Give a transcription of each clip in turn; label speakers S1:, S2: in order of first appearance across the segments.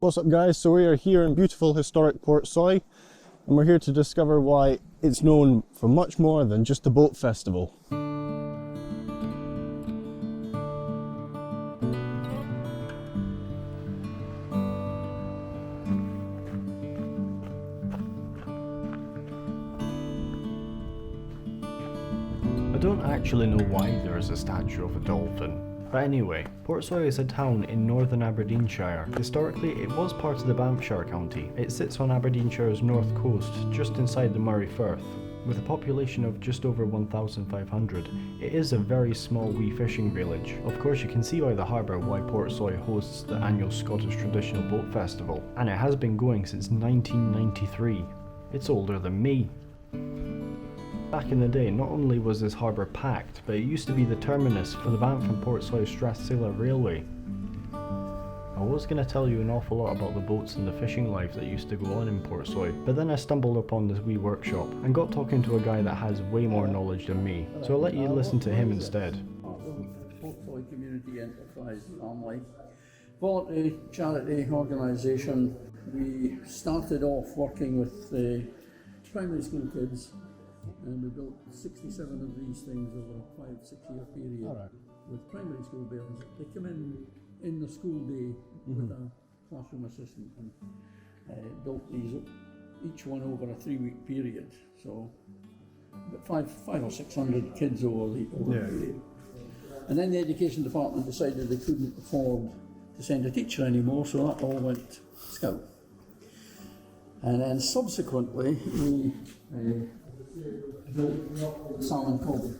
S1: What's up guys, so we are here in beautiful historic Portsoy and we're here to discover why it's known for much more than just a boat festival.
S2: I don't actually know why there is a statue of a dolphin. But anyway, Portsoy is a town in northern Aberdeenshire. Historically, it was part of the Banffshire county. It sits on Aberdeenshire's north coast, just inside the Moray firth. With a population of just over 1,500, it is a very small wee fishing village. Of course you can see by the harbour why Portsoy hosts the annual Scottish Traditional Boat Festival, and it has been going since 1993. It's older than me. Back in the day, not only was this harbour packed, but it used to be the terminus for the Banff and Portsoy Strathsila Railway. I was going to tell you an awful lot about the boats and the fishing life that used to go on in Portsoy, but then I stumbled upon this wee workshop and got talking to a guy that has way more knowledge than me, so I'll let you listen to him instead.
S3: Portsoy Community Enterprise Family, voluntary charity organisation. We started off working with primary school kids. And we built 67 of these things over a 5-6 year period with primary school bairns. They come in the school day with a classroom assistant and built these, each one over a 3-week period. So about 500 or 600 kids over the period. And then the education department decided they couldn't afford to send a teacher anymore, so that all went Scout. And then subsequently we built salmon cobble.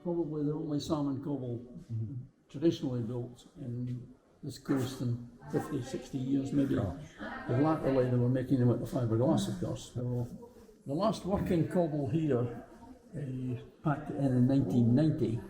S3: Probably the only salmon cobble traditionally built in this coast in 50, 60 years maybe. Because latterly they were making them out of fiberglass, of course. So the last working cobble here packed it in 1990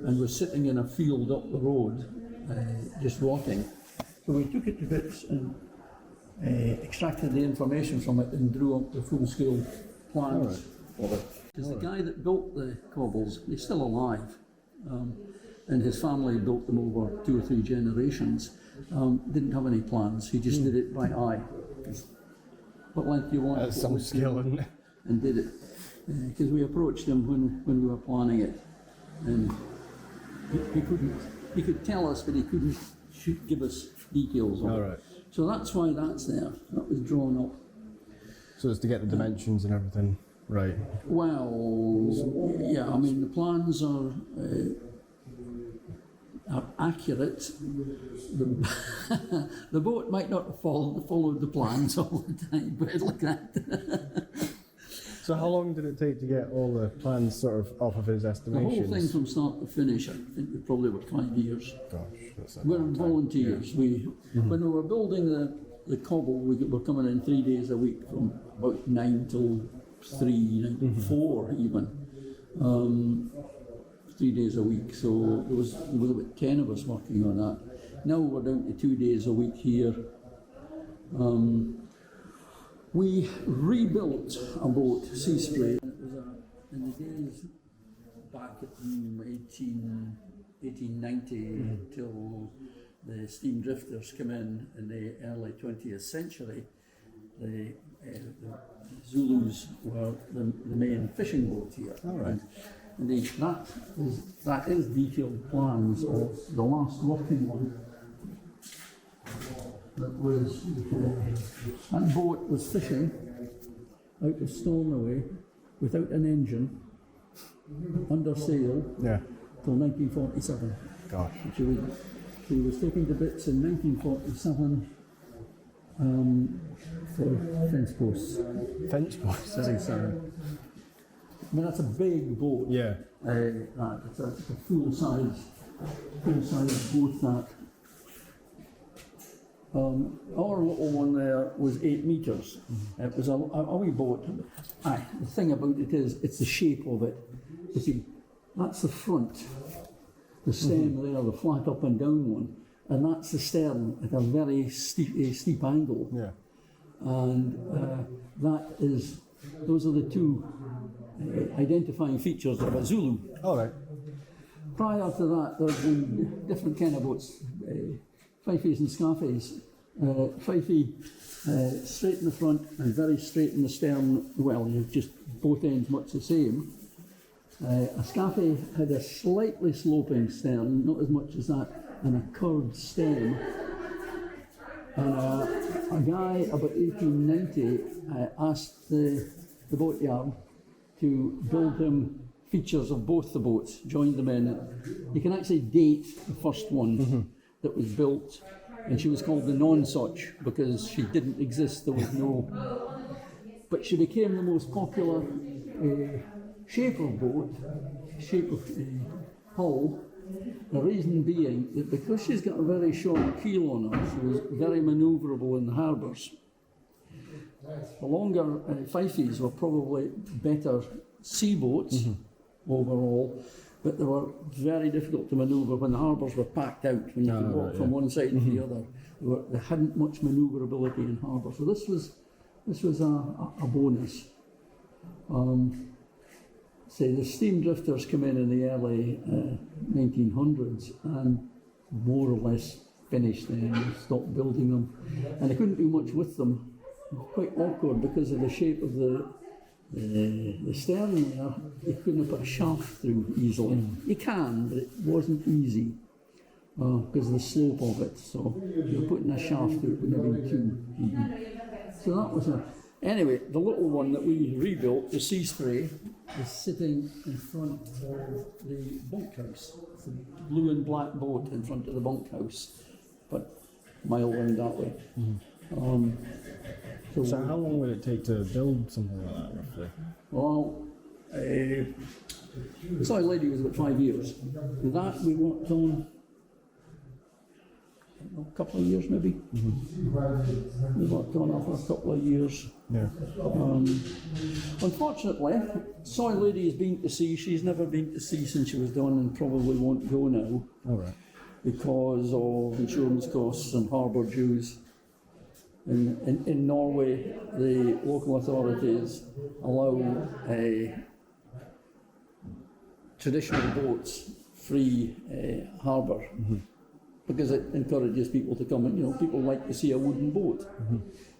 S3: and was sitting in a field up the road just rotting. So we took it to bits and extracted the information from it and drew up the full-scale plans for it. Because the guy that built the cobbles, he's still alive, and his family built them over 2 or 3 generations, didn't have any plans, he just did it by eye. What length do you want?
S1: That's some skill, isn't it?
S3: And did it. Because we approached him when we were planning it, and he could tell us, but he couldn't give us details on it. So that's why that's there. That was drawn up.
S1: So it's to get the dimensions and everything right.
S3: Well, yeah, I mean the plans are accurate. The boat might not have followed the plans all the time, but look at that.
S1: So how long did it take to get all the plans sort of off of his estimations?
S3: The whole thing from start to finish, I think we probably were 5 years.
S1: Gosh, that's
S3: We're volunteers. Yeah. When we were building the cobble, we were coming in 3 days a week from about 9 till 3, 4 even. 3 days a week, so there was about 10 of us working on that. Now we're down to 2 days a week here. We rebuilt a boat, Sea Spray. It was in the days back at 1890 till the steam drifters come in the early 20th century. The Zulus were the main fishing boat here. And that is detailed plans of the last working one. That boat was fishing out of Stornoway without an engine, under sail, till 1947.
S1: Gosh.
S3: She was taken to bits in 1947 for fence posts.
S1: Fence posts, is he? Sorry.
S3: I mean, that's a big boat.
S1: Yeah.
S3: It's a full-size boat that. Our little one there was 8 metres. It was a wee boat. The thing about it is, it's the shape of it. You see, that's the front, the stem there, the flat up and down one, and that's the stern at a very steep angle.
S1: Yeah.
S3: And those are the 2 identifying features of a Zulu.
S1: All right.
S3: Prior to that, there have been different kind of boats, Fifies and Scaffies, Fifey, straight in the front and very straight in the stern. Well, you're just both ends much the same. A Scaffy had a slightly sloping stern, not as much as that, and a curved stem. And a guy about 1890 asked the boatyard to build him features of both the boats, joined them in. You can actually date the first one that was built, and she was called the non-such because she didn't exist, there was no... But she became the most popular shape of boat, shape of hull. The reason being that because she's got a very short keel on her, she was very manoeuvrable in the harbours. The longer Fifeys were probably better sea boats overall, but they were very difficult to manoeuvre when the harbours were packed out, when you could walk from one side to the other. They hadn't much manoeuvrability in harbour, so this was a bonus. Say the steam drifters came in the early 1900s and more or less finished them, they stopped building them, and they couldn't do much with them. Quite awkward because of the shape of the stern there. You couldn't put a shaft through easily. You can, but it wasn't easy because of the slope of it. So you're putting a shaft through it would have been too easy. So that was a... Anyway, the little one that we rebuilt, the Sea Spray, is sitting in front of the bunkhouse. It's a blue and black boat in front of the bunkhouse, but mile round that way.
S1: So how long would it take to build something like that, roughly?
S3: Well, Soy Lady was about 5 years. That we worked on a couple of years maybe. We worked on it for a couple of years.
S1: Yeah.
S3: Unfortunately, Soy Lady has been to sea. She's never been to sea since she was done and probably won't go now.
S1: All right.
S3: Because of insurance costs and harbour dues. In Norway, the local authorities allow traditional boats free harbour because it encourages people to come and, people like to see a wooden boat.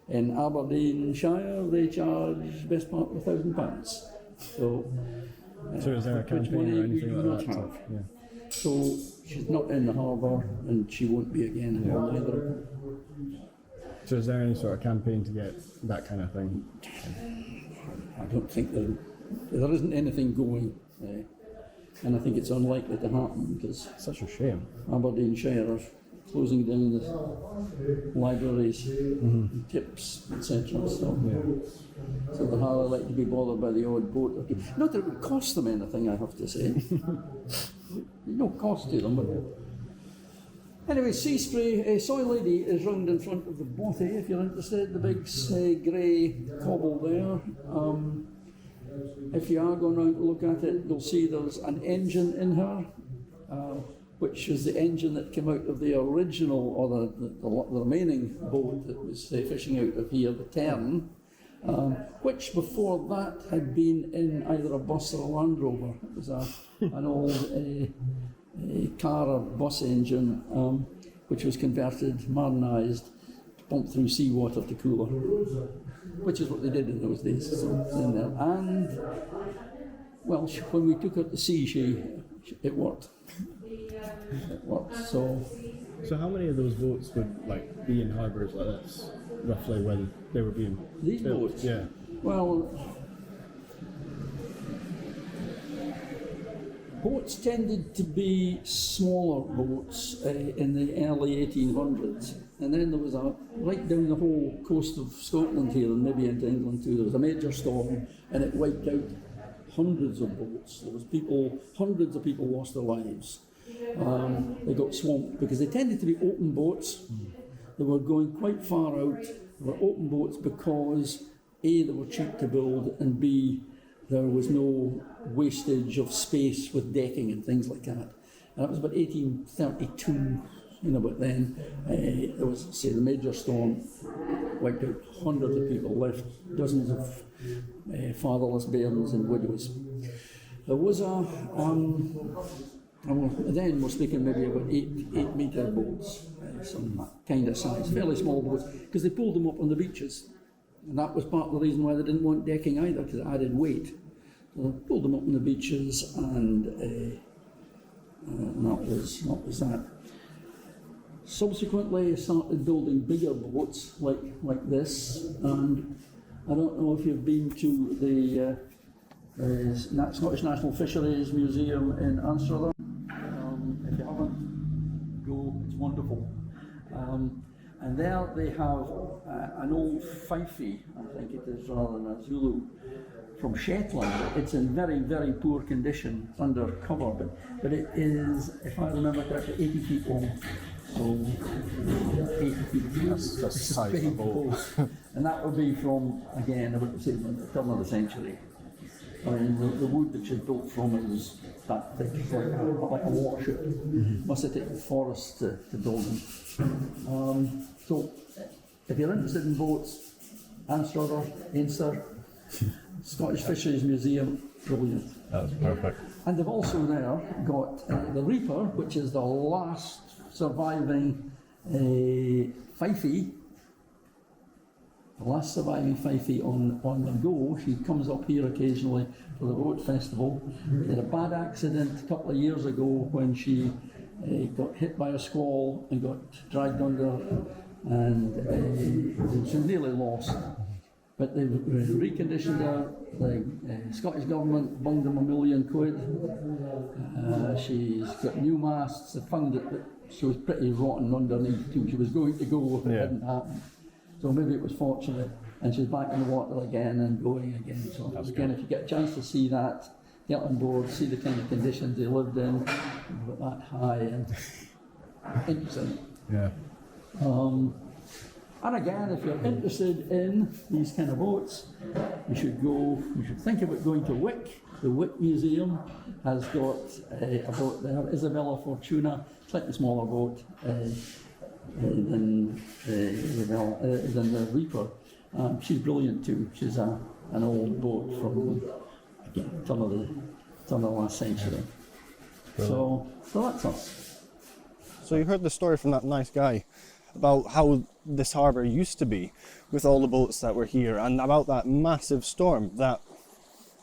S3: In Aberdeenshire, they charge best part of £1,000. So
S1: is there a campaign or anything like that? Yeah.
S3: So she's not in the harbour and she won't be again either.
S1: So is there any sort of campaign to get that kind of thing?
S3: I don't think there isn't anything going, and I think it's unlikely to happen because
S1: Such a shame.
S3: Aberdeenshire are closing down the libraries, tips, etc. So they're hardly like to be bothered by the odd boat. Not that it would cost them anything, I have to say. No cost to them, but... Anyway, Sea Spray, Soy Lady is round in front of the bothy, if you're interested, the big grey cobble there. If you are going round to look at it, you'll see there's an engine in her, which is the engine that came out of the original, or the remaining boat that was fishing out of here, the Tern, which before that had been in either a bus or a Land Rover. It was an old car or bus engine, which was converted, modernised, to pump through seawater to cool her, which is what they did in those days. So it's in there. And, well, when we took her to sea, it worked. It worked, so...
S1: So how many of those boats would be in harbours like this, roughly, when they were being
S3: These
S1: built?
S3: boats?
S1: Yeah.
S3: Well, boats tended to be smaller boats in the early 1800s, and then there was right down the whole coast of Scotland here, and maybe into England too, there was a major storm, and it wiped out hundreds of boats. There was hundreds of people lost their lives. They got swamped because they tended to be open boats. They were going quite far out. They were open boats because A, they were cheap to build, and B, there was no wastage of space with decking and things like that. And that was about 1832, but then there was, say, the major storm wiped out hundreds of people, left dozens of fatherless bairns and widows. There was then we're speaking maybe about 8 metre boats, some kind of size, fairly small boats, because they pulled them up on the beaches. And that was part of the reason why they didn't want decking either, because it added weight. So they pulled them up on the beaches, and that was that. Subsequently, I started building bigger boats like this, and I don't know if you've been to the Scottish National Fisheries Museum in Amsterdam. If you haven't, go, it's wonderful. And there they have an old fifey, I think it is, rather than a Zulu, from Shetland. It's in very, very poor condition, it's under cover, but it is, if I remember correctly, 80 feet long. So, 80 feet.
S1: That's a sizable boat.
S3: And that would be from, again, I would say, the turn of the century. I mean, the wood that she's built from is that thick, it's like a warship. Must have taken forests to build them. So, if you're interested in boats, Anstruther, Einster, Scottish Fisheries Museum, brilliant.
S1: That's perfect.
S3: And they've also there got the Reaper, which is the last surviving fifey. The last surviving fifey on the go. She comes up here occasionally for the boat festival. She had a bad accident a couple of years ago when she got hit by a squall and got dragged under, and she nearly lost. But they reconditioned her. The Scottish government bunged them £1 million. She's got new masts. They found that she was pretty rotten underneath too. She was going to go if it didn't happen. So maybe it was fortunate. And she's back in the water again and going again. So
S1: that's
S3: again,
S1: good.
S3: if you get a chance to see that, get on board, see the kind of conditions they lived in, that high and interesting.
S1: Yeah.
S3: And again, if you're interested in these kind of boats, you should think about going to Wick. The Wick Museum has got a boat there, Isabella Fortuna, slightly smaller boat than the Reaper. She's brilliant too. She's an old boat from, again, turn of the last century. So that's us.
S1: So you heard the story from that nice guy about how this harbour used to be with all the boats that were here, and about that massive storm that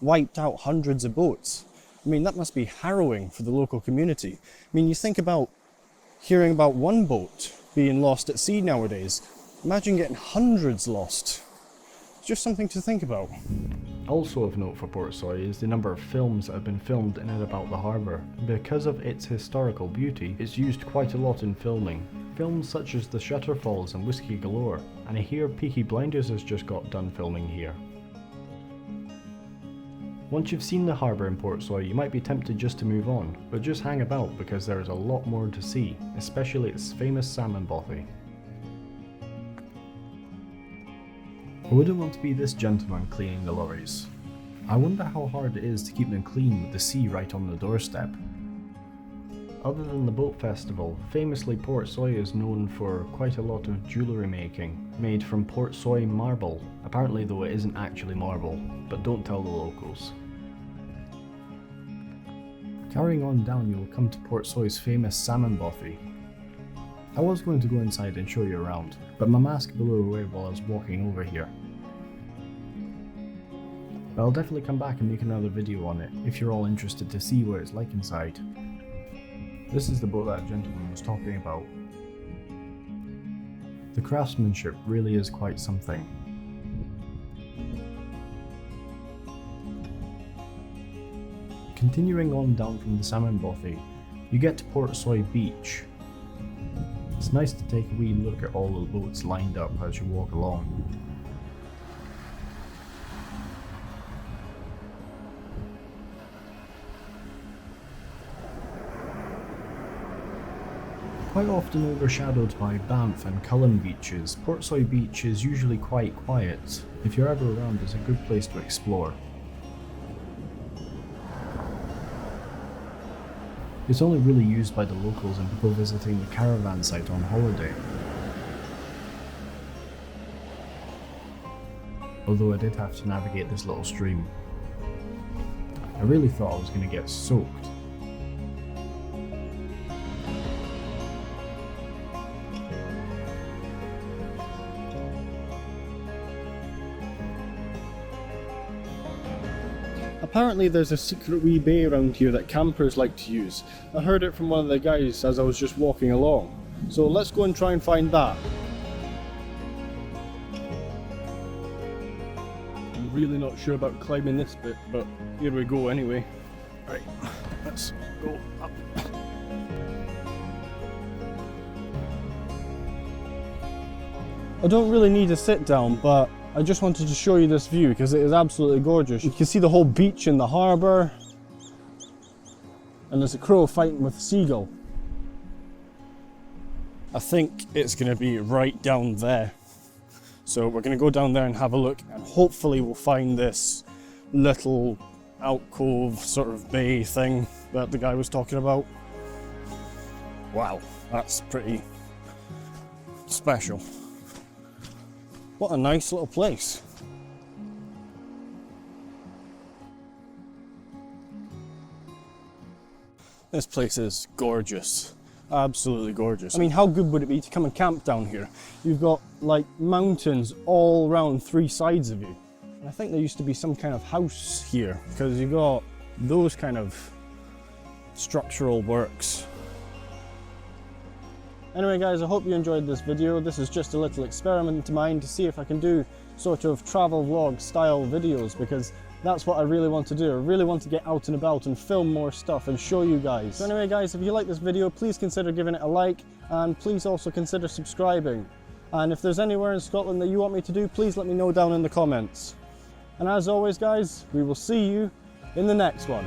S1: wiped out hundreds of boats. I mean, that must be harrowing for the local community. I mean, you think about hearing about one boat being lost at sea nowadays. Imagine getting hundreds lost. It's just something to think about.
S2: Also of note for Portsoy is the number of films that have been filmed in and about the harbour. Because of its historical beauty, it's used quite a lot in filming. Films such as The Shutter Falls and Whiskey Galore, and I hear Peaky Blinders has just got done filming here. Once you've seen the harbour in Portsoy, you might be tempted just to move on, but just hang about because there is a lot more to see, especially its famous salmon bothy. I wouldn't want to be this gentleman cleaning the lorries. I wonder how hard it is to keep them clean with the sea right on the doorstep. Other than the boat festival, famously Portsoy is known for quite a lot of jewellery making, made from Portsoy marble, apparently though it isn't actually marble, but don't tell the locals. Carrying on down, you'll come to Portsoy's famous salmon bothy. I was going to go inside and show you around, but my mask blew away while I was walking over here. But I'll definitely come back and make another video on it, if you're all interested to see what it's like inside. This is the boat that gentleman was talking about. The craftsmanship really is quite something. Continuing on down from the salmon bothy, you get to Portsoy Beach. It's nice to take a wee look at all the boats lined up as you walk along. Quite often overshadowed by Banff and Cullen beaches, Portsoy Beach is usually quite quiet. If you're ever around, it's a good place to explore. It's only really used by the locals and people visiting the caravan site on holiday. Although I did have to navigate this little stream. I really thought I was going to get soaked.
S1: Apparently there's a secret wee bay around here that campers like to use. I heard it from one of the guys as I was just walking along. So let's go and try and find that. I'm really not sure about climbing this bit, but here we go anyway. Right, let's go up. I don't really need to sit down, but I just wanted to show you this view because it is absolutely gorgeous. You can see the whole beach in the harbour, and there's a crow fighting with a seagull. I think it's going to be right down there. So we're going to go down there and have a look, and hopefully we'll find this little alcove sort of bay thing that the guy was talking about. Wow, that's pretty special. What a nice little place. This place is gorgeous. Absolutely gorgeous. I mean, how good would it be to come and camp down here? You've got like mountains all around three sides of you. And I think there used to be some kind of house here because you got those kind of structural works. Anyway guys, I hope you enjoyed this video. This is just a little experiment of mine to see if I can do sort of travel vlog style videos, because that's what I really want to do. I really want to get out and about and film more stuff and show you guys. So anyway guys, if you like this video, please consider giving it a like, and please also consider subscribing. And if there's anywhere in Scotland that you want me to do, please let me know down in the comments. And as always guys, we will see you in the next one.